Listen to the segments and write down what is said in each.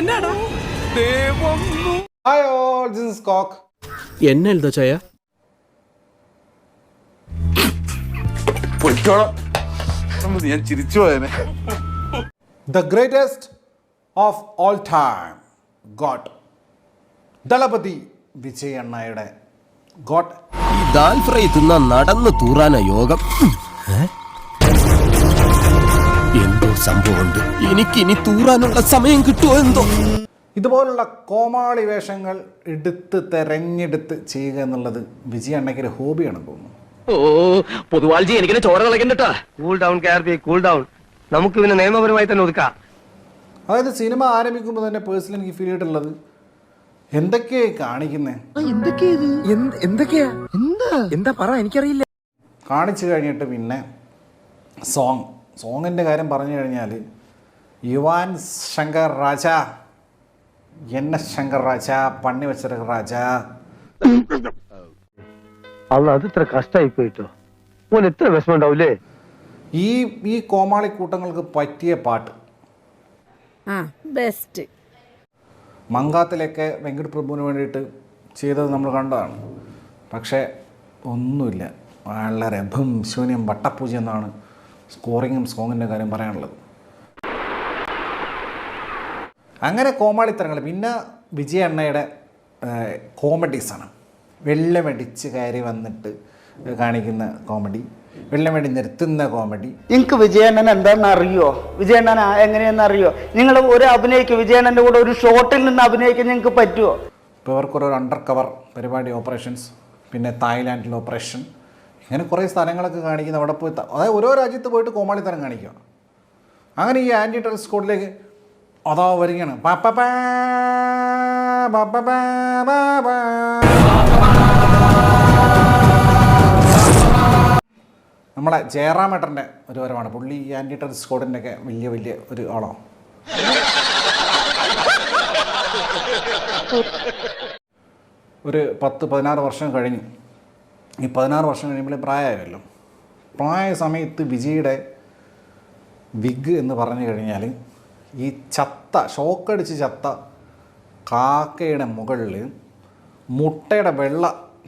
എന്നാടോ hi all, this is കോക്ക്. എന്നെ എഴുതാ ചായ ഞാൻ ചിരിച്ചു പോയനെ. The greatest of all time got Thalapathy Vijay അണ്ണയുടെ ഗോട്ട്. ഈ ദാൽ ഫ്രൈ തിന്ന നടന്ന് തൂറാന യോഗം. എന്തോ സംഭവമുണ്ട്, എനിക്കിനി തൂറാനുള്ള സമയം കിട്ടുമോ എന്തോ. ഇതുപോലുള്ള കോമാളി വേഷങ്ങൾ തെരഞ്ഞെടുത്ത് ചെയ്യുക എന്നുള്ളത് വിജയ് അണ്ണയ്ക്ക് ഒരു ഹോബിയാണെന്ന് തോന്നുന്നു. പൊതുവാൾജി എനിക്കിനെ ചോര കളക്കണ്ടട്ടാ. കൂൾ ഡൗൺ കാർബി, കൂൾ ഡൗൺ. നമുക്ക് പിന്നെ നിയമപരമായി തന്നെ ഒതുക്കാം. അതായത് സിനിമ ആരംഭിക്കുമ്പോൾ തന്നെ പേഴ്സണലി എനിക്ക് ഫീൽ ചെയ്തിട്ടുള്ളത് എന്തൊക്കെയായി കാണിക്കുന്നേ, എന്താ പറ എനിക്കറിയില്ല. കാണിച്ചു കഴിഞ്ഞിട്ട് പിന്നെ സോങ്ങിൻ്റെ കാര്യം പറഞ്ഞു കഴിഞ്ഞാൽ യുവാൻ ശങ്കർ രാജ, എൻ എസ് ശങ്കർ രാജ, പണ്ണി വെച്ചര രാജ. അത് ഇത്ര കഷ്ടമായി പോയിട്ടോ. ഓൻ എത്ര വിഷമം ഉണ്ടാവൂലേ. ഈ കോമാളി കൂട്ടങ്ങൾക്ക് പറ്റിയ പാട്ട് ബെസ്റ്റ്. മങ്കാത്തിലൊക്കെ വെങ്കട് പ്രഭുവിന് വേണ്ടിയിട്ട് ചെയ്തത് നമ്മൾ കണ്ടതാണ്. പക്ഷേ ഒന്നുമില്ല, വളരെ ഭം ശൂന്യം വട്ടപ്പൂജ എന്നാണ് സ്കോറിങ്ങും സോങ്ങിൻ്റെ കാര്യം പറയാനുള്ളത്. അങ്ങനെ കോമാളിത്തരങ്ങൾ. പിന്നെ വിജയ് അണ്ണയുടെ കോമഡീസാണ്. വെള്ളമടിച്ച് കയറി വന്നിട്ട് കാണിക്കുന്ന കോമഡി, വെള്ളമടി നിർത്തുന്ന കോമഡി. നിങ്ങൾക്ക് വിജയണ്ണൻ എന്താണെന്ന് അറിയോ? വിജയണ്ണൻ എങ്ങനെയെന്ന് അറിയോ? നിങ്ങൾ ഒരു അഭിനയിക്കും, വിജയണ്ണൻ്റെ കൂടെ ഒരു ഷോട്ടിൽ നിന്ന് അഭിനയിക്കാൻ നിങ്ങൾക്ക് പറ്റുമോ? ഇപ്പോൾ ഇവർക്കൊരു അണ്ടർ കവർ പരിപാടി ഓപ്പറേഷൻസ്, പിന്നെ തായ്ലാൻഡിൽ ഓപ്പറേഷൻ, ഇങ്ങനെ കുറേ സ്ഥലങ്ങളൊക്കെ കാണിക്കുന്ന അവിടെ പോയി, അതായത് ഓരോ രാജ്യത്ത് പോയിട്ട് കോമാളിത്തരം കാണിക്കുക. അങ്ങനെ ഈ ആൻറ്റി ടെററിസ്റ്റ് സ്ക്വാഡിലേക്ക് അതാ വരികയാണ്. നമ്മളെ ജയറാമേട്ടൻ്റെ ഒരു വരവാണ്. പുള്ളി ഈ ആൻറ്റി ടെററിസ്റ്റ് സ്ക്വാഡിൻ്റെ ഒക്കെ വലിയ ഒരു ആളോ. ഒരു 10-16 വർഷം കഴിഞ്ഞു. ഈ 16 വർഷം കഴിയുമ്പോൾ പ്രായമായല്ലോ. പ്രായ സമയത്ത് വിജയുടെ വിഗ് എന്ന് പറഞ്ഞു കഴിഞ്ഞാൽ ഈ ഷോക്കടിച്ച് ചത്ത കാക്കയുടെ മുകളിൽ മുട്ടയുടെ വെള്ള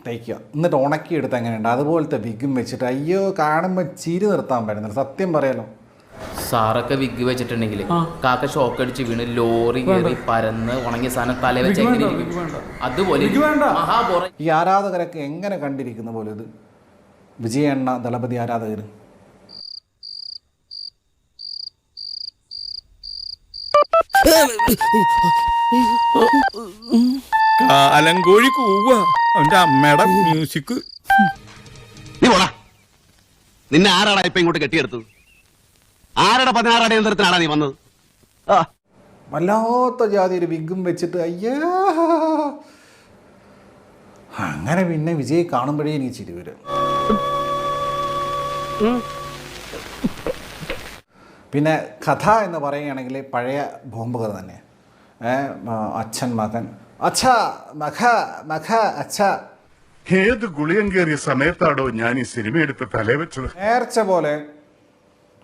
തേക്കുക, എന്നിട്ട് ഉണക്കിയെടുത്ത് എങ്ങനെയുണ്ട് അതുപോലത്തെ വിഗും വെച്ചിട്ട് അയ്യോ കാണുമ്പോൾ ചിരി നിർത്താൻ പറ്റുന്നില്ല. സത്യം പറയാലോ, സാറൊക്കെ വിഗ് വെച്ചിട്ടുണ്ടെങ്കിൽ കാക്ക ഷോക്ക് അടിച്ച് വീണ് ലോറി കയറി പരന്ന് ഉണങ്ങിയ സാധനം തല വെച്ച് എങ്ങനെ അതുപോലെ ഈ ആരാധകരൊക്കെ എങ്ങനെ കണ്ടിരിക്കുന്ന പോലെ ഇത് വിജയ് അണ്ണ ദളപതി ആരാധകർ. കാലങ്കോഴി കൂവ അവന്റെ അമ്മയുടെ മ്യൂസിക്. നീ പോടാ. നിന്നെ ആരാടാ ഇപ്പൊ ഇങ്ങോട്ട് കെട്ടിയെടുത്തത്? ആരുടെ 16 അടിയന്തരത്തിനാടാ നീ വന്നത്? വല്ലാത്ത ജാതി ഒരു വിഗും വെച്ചിട്ട് അയ്യാ. അങ്ങനെ പിന്നെ വിജയ് കാണുമ്പോഴേ എനിക്ക് ചിരി വരും. പിന്നെ കഥ എന്ന് പറയുകയാണെങ്കിൽ പഴയ ബോംബ് കഥ തന്നെ. അച്ഛൻ മകൻ, അച്ഛ മഖ മഖ അച്ഛ. ഏത് ഗുളിയം കയറിയ സമയത്താടോ ഞാൻ ഈ സിനിമ എടുത്ത് തലേ വെച്ചത്? നേർച്ച പോലെ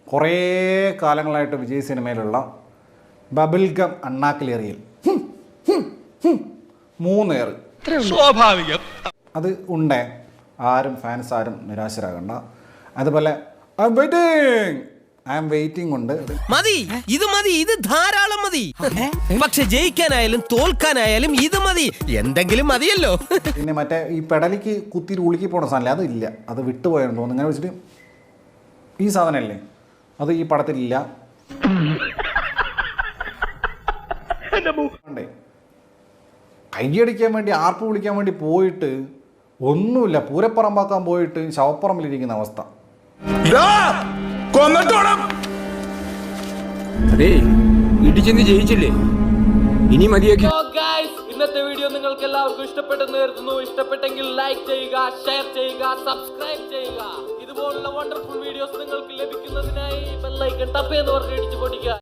കുറേ കാലങ്ങളായിട്ട് വിജയ് സിനിമയിലുള്ള ബബിൾഗം അണ്ണാക്കിലേറിയൽ 3 ഏറ് സ്വാഭാവികം. അത് ഉണ്ടേ. ഫാൻസ് ആരും നിരാശരാകണ്ട. അതുപോലെ ഐ എം വെയിറ്റിംഗ് ഉണ്ട്. മതി, ഇത് ധാരാളം മതി. പക്ഷെ ജയിക്കാനായാലും തോൽക്കാനായാലും ഇത് മതി, എന്തെങ്കിലും മതിയല്ലോ. പിന്നെ മറ്റേ ഈ പെടലിക്ക് കുത്തി ഉളുക്കി പോണ സാധനം അതില്ല, അത് വിട്ടുപോയെന്ന് തോന്നുന്നു. ഇങ്ങനെ വെച്ചിട്ട് ഈ സാധനമല്ലേ, അത് ഈ പടത്തിലില്ല. കയ്യടിക്കാൻ വേണ്ടി ആർപ്പ് വിളിക്കാൻ വേണ്ടി പോയിട്ട് ഒന്നുമില്ല, പൂരപ്പറമ്പാക്കാൻ പോയിട്ട് ശവപ്പറമ്പിലിരിക്കുന്ന അവസ്ഥ. അതെ ഇടിച്ചെന്ന് ജയിച്ചില്ലേ, ഇനി മതിയാക്കി. ഇന്നത്തെ വീഡിയോ നിങ്ങൾക്ക് എല്ലാവർക്കും ഇഷ്ടപ്പെട്ടെന്ന് കരുതുന്നു. ഇഷ്ടപ്പെട്ടെങ്കിൽ ലൈക്ക് ചെയ്യുക, ഷെയർ ചെയ്യുക, സബ്സ്ക്രൈബ് ചെയ്യുക. ഇതുപോലുള്ള വണ്ടർഫുൾ വീഡിയോസ് നിങ്ങൾക്ക് ലഭിക്കുന്നതിനായി ബെൽ ഐക്കൺ ടപ്പ് എന്ന് പറഞ്ഞ് ഇടിച്ചു പൊടിക്കുക.